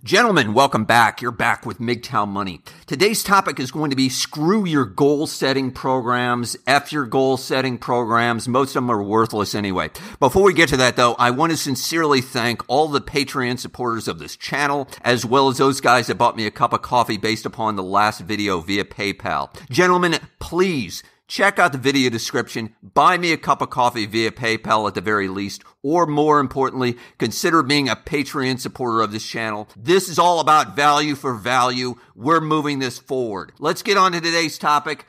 Gentlemen, welcome back. You're back with MGTOW Money. Today's topic is going to be screw your goal-setting programs, F your goal-setting programs. Most of them are worthless anyway. Before we get to that, though, I want to sincerely thank all the Patreon supporters of this channel, as well as those guys that bought me a cup of coffee based upon the last video via PayPal. Gentlemen, please check out the video description, buy me a cup of coffee via PayPal at the very least, or more importantly, consider being a Patreon supporter of this channel. This is all about value for value. We're moving this forward. Let's get on to today's topic.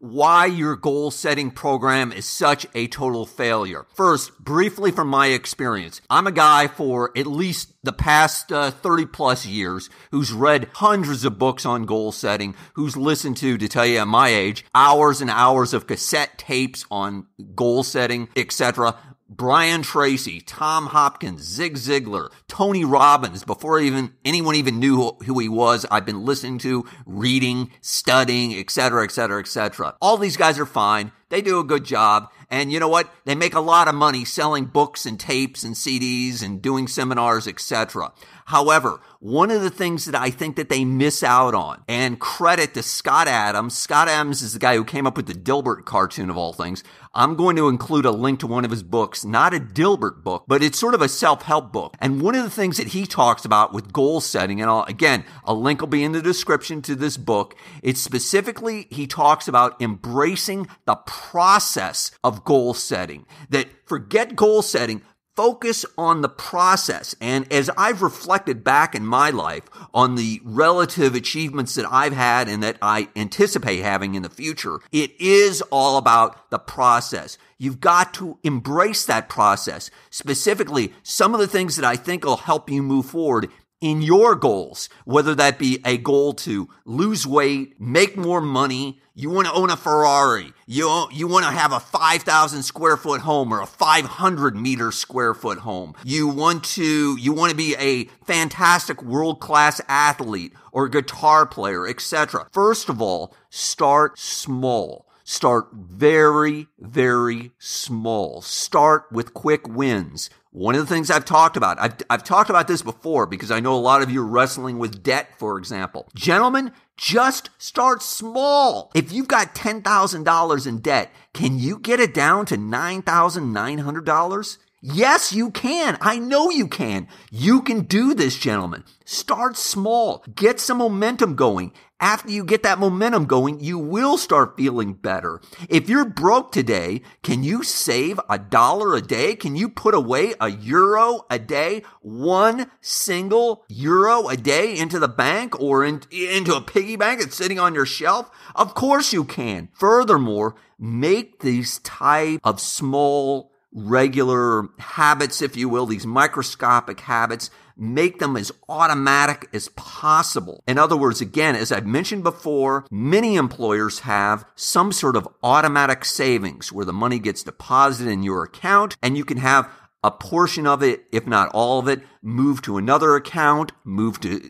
Why your goal-setting program is such a total failure. First, briefly from my experience, I'm a guy for at least the past 30 plus years who's read hundreds of books on goal setting, who's listened to tell you at my age, hours and hours of cassette tapes on goal setting, etc. Brian Tracy, Tom Hopkins, Zig Ziglar, Tony Robbins, before anyone even knew who he was, I've been listening to, reading, studying, etc., etc., etc. All these guys are fine. They do a good job. And you know what? They make a lot of money selling books and tapes and CDs and doing seminars, etc. However, one of the things that I think that they miss out on, and credit to Scott Adams. Scott Adams is the guy who came up with the Dilbert cartoon of all things. I'm going to include a link to one of his books, not a Dilbert book, but it's sort of a self-help book. And one of the things that he talks about with goal setting, and a link will be in the description to this book. It's specifically, he talks about embracing the process of goal setting. That forget goal setting, focus on the process. And as I've reflected back in my life on the relative achievements that I've had and that I anticipate having in the future, it is all about the process. You've got to embrace that process. Specifically, some of the things that I think will help you move forward in your goals, whether that be a goal to lose weight, make more money, you want to own a Ferrari, you want to have a 5,000 square foot home or a 500 meter square foot home. You want to be a fantastic world-class athlete or guitar player, etc. First of all, start small. Start very, very small. Start with quick wins. One of the things I've talked about, I've talked about this before because I know a lot of you are wrestling with debt, for example. Gentlemen, just start small. If you've got $10,000 in debt, can you get it down to $9,900? Yes, you can. I know you can. You can do this, gentlemen. Start small. Get some momentum going. After you get that momentum going, you will start feeling better. If you're broke today, can you save $1 a day? Can you put away €1 a day, one single euro a day into the bank or into a piggy bank that's sitting on your shelf? Of course you can. Furthermore, make these type of small regular habits, if you will, these microscopic habits, make them as automatic as possible. In other words, again, as I've mentioned before, many employers have some sort of automatic savings where the money gets deposited in your account and you can have a portion of it, if not all of it, move to another account,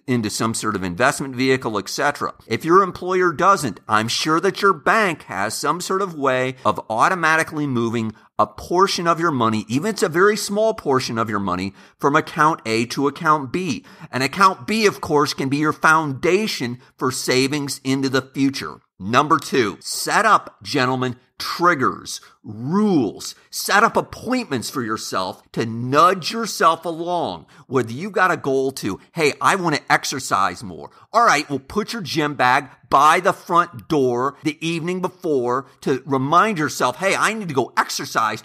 into some sort of investment vehicle, etc. If your employer doesn't, I'm sure that your bank has some sort of way of automatically moving a portion of your money, even if it's a very small portion of your money, from account A to account B. And account B, of course, can be your foundation for savings into the future. Number 2, set up, gentlemen, triggers, rules. Set up appointments for yourself to nudge yourself along. Whether you got a goal to, hey, I want to exercise more. All right, well, put your gym bag by the front door the evening before to remind yourself, hey, I need to go exercise.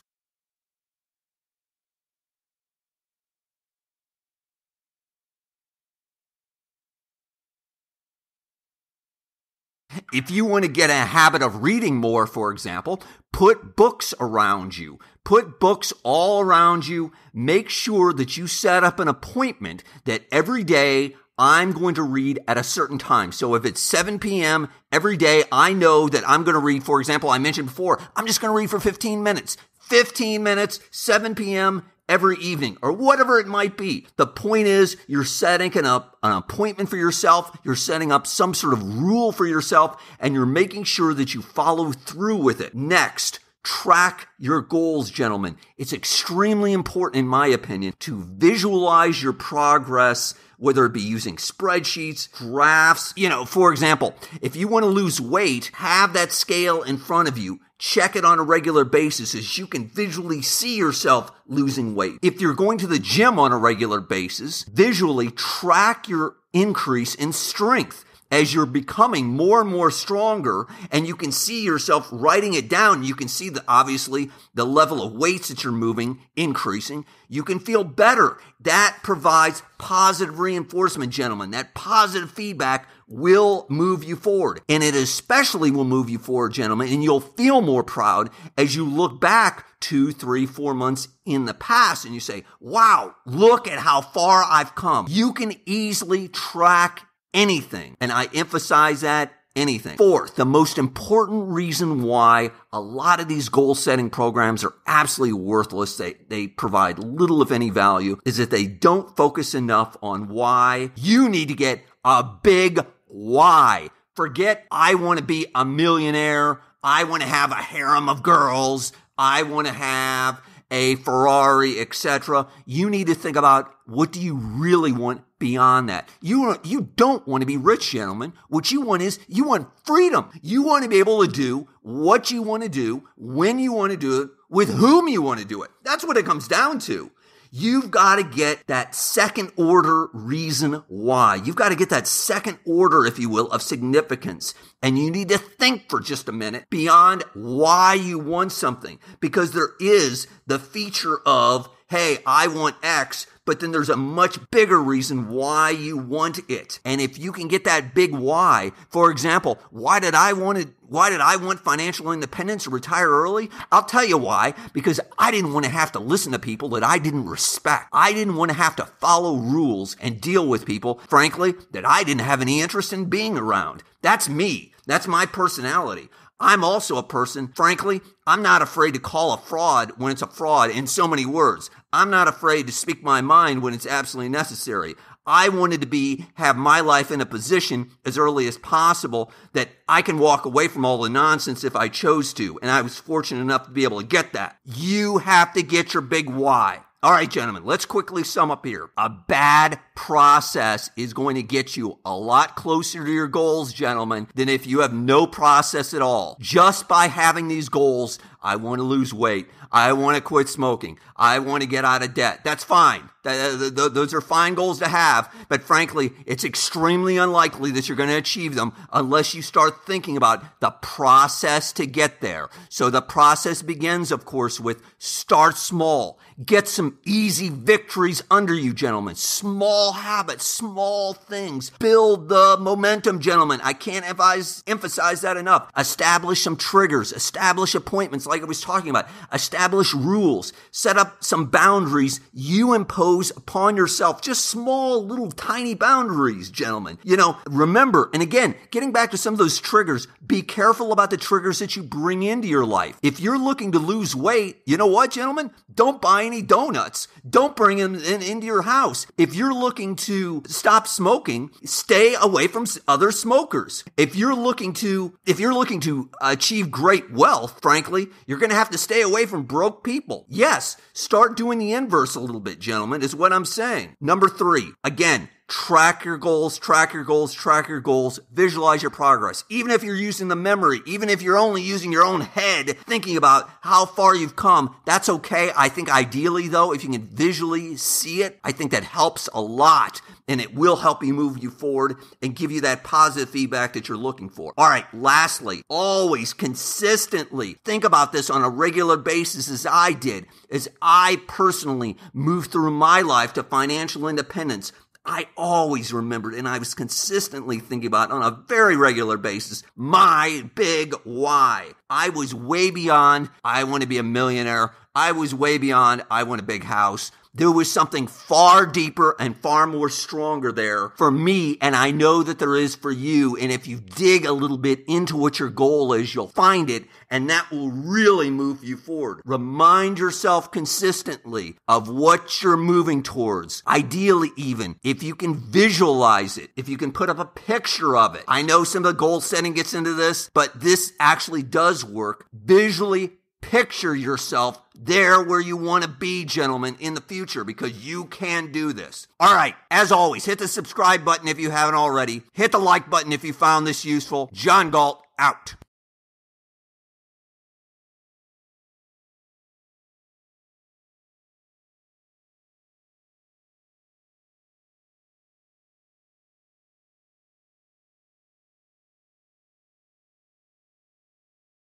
If you want to get a habit of reading more, for example, put books around you. Put books all around you. Make sure that you set up an appointment that every day I'm going to read at a certain time. So if it's 7 p.m. every day, I know that I'm going to read, for example, I mentioned before, I'm just going to read for 15 minutes. 15 minutes, 7 p.m. every evening, or whatever it might be. The point is, you're setting up an appointment for yourself, you're setting up some sort of rule for yourself, and you're making sure that you follow through with it. Next, track your goals, gentlemen. It's extremely important, in my opinion, to visualize your progress whether it be using spreadsheets, graphs. For example, if you want to lose weight, have that scale in front of you. Check it on a regular basis as you can visually see yourself losing weight. If you're going to the gym on a regular basis, visually track your increase in strength as you're becoming more and more stronger, and you can see yourself writing it down. You can see obviously the level of weights that you're moving increasing. You can feel better. That provides positive reinforcement, gentlemen. That positive feedback will move you forward. And it especially will move you forward, gentlemen, and you'll feel more proud as you look back 2, 3, 4 months in the past and you say, wow, look at how far I've come. You can easily track anything. And I emphasize that, anything. Fourth, the most important reason why a lot of these goal setting programs are absolutely worthless, they provide little if any value, is that they don't focus enough on why. You need to get a big why. Forget, I want to be a millionaire. I want to have a harem of girls. I want to have a Ferrari, etc. You need to think about, what do you really want beyond that? You don't want to be rich, gentlemen. What you want is, you want freedom. You want to be able to do what you want to do, when you want to do it, with whom you want to do it. That's what it comes down to. You've got to get that second order reason why. You've got to get that second order, if you will, of significance. And you need to think for just a minute beyond why you want something. Because there is the feature of, hey, I want X, but then there's a much bigger reason why you want it. And if you can get that big why, for example, why did I want financial independence or retire early? I'll tell you why. Because I didn't want to have to listen to people that I didn't respect. I didn't want to have to follow rules and deal with people, frankly, that I didn't have any interest in being around. That's me. That's my personality. I'm also a person, frankly, I'm not afraid to call a fraud when it's a fraud in so many words. I'm not afraid to speak my mind when it's absolutely necessary. I wanted to have my life in a position as early as possible that I can walk away from all the nonsense if I chose to. And I was fortunate enough to be able to get that. You have to get your big why. All right, gentlemen, let's quickly sum up here. A bad process is going to get you a lot closer to your goals, gentlemen, than if you have no process at all. Just by having these goals, I want to lose weight. I want to quit smoking. I want to get out of debt. That's fine. Those are fine goals to have, but frankly, it's extremely unlikely that you're going to achieve them unless you start thinking about the process to get there. So the process begins, of course, with start small. Get some easy victories under you, gentlemen. Small habits, small things. Build the momentum, gentlemen. I can't emphasize that enough. Establish some triggers. Establish appointments like I was talking about. Establish rules. Set up some boundaries you impose upon yourself. Just small, little, tiny boundaries, gentlemen. Remember, and again, getting back to some of those triggers, be careful about the triggers that you bring into your life. If you're looking to lose weight, you know what, gentlemen? Don't buy any donuts. Don't bring them into your house. If you're looking to stop smoking, stay away from other smokers. If you're looking to achieve great wealth, frankly, you're going to have to stay away from broke people. Yes, start doing the inverse a little bit, gentlemen, is what I'm saying. Number 3, again, track your goals, visualize your progress. Even if you're using the memory, even if you're only using your own head, thinking about how far you've come, that's okay. I think ideally, though, if you can visually see it, I think that helps a lot. And it will help you move you forward and give you that positive feedback that you're looking for. All right, lastly, always consistently think about this on a regular basis as I did, as I personally moved through my life to financial independence. I always remembered, and I was consistently thinking about on a very regular basis, my big why. I was way beyond, I want to be a millionaire. I was way beyond, I want a big house. There was something far deeper and far more stronger there for me, and I know that there is for you. And if you dig a little bit into what your goal is, you'll find it, and that will really move you forward. Remind yourself consistently of what you're moving towards. Ideally, even if you can visualize it, if you can put up a picture of it. I know some of the goal setting gets into this, but this actually does work. Visually Picture yourself there where you want to be, gentlemen, in the future, because you can do this. All right, as always, hit the subscribe button if you haven't already. Hit the like button if you found this useful. John Galt, out.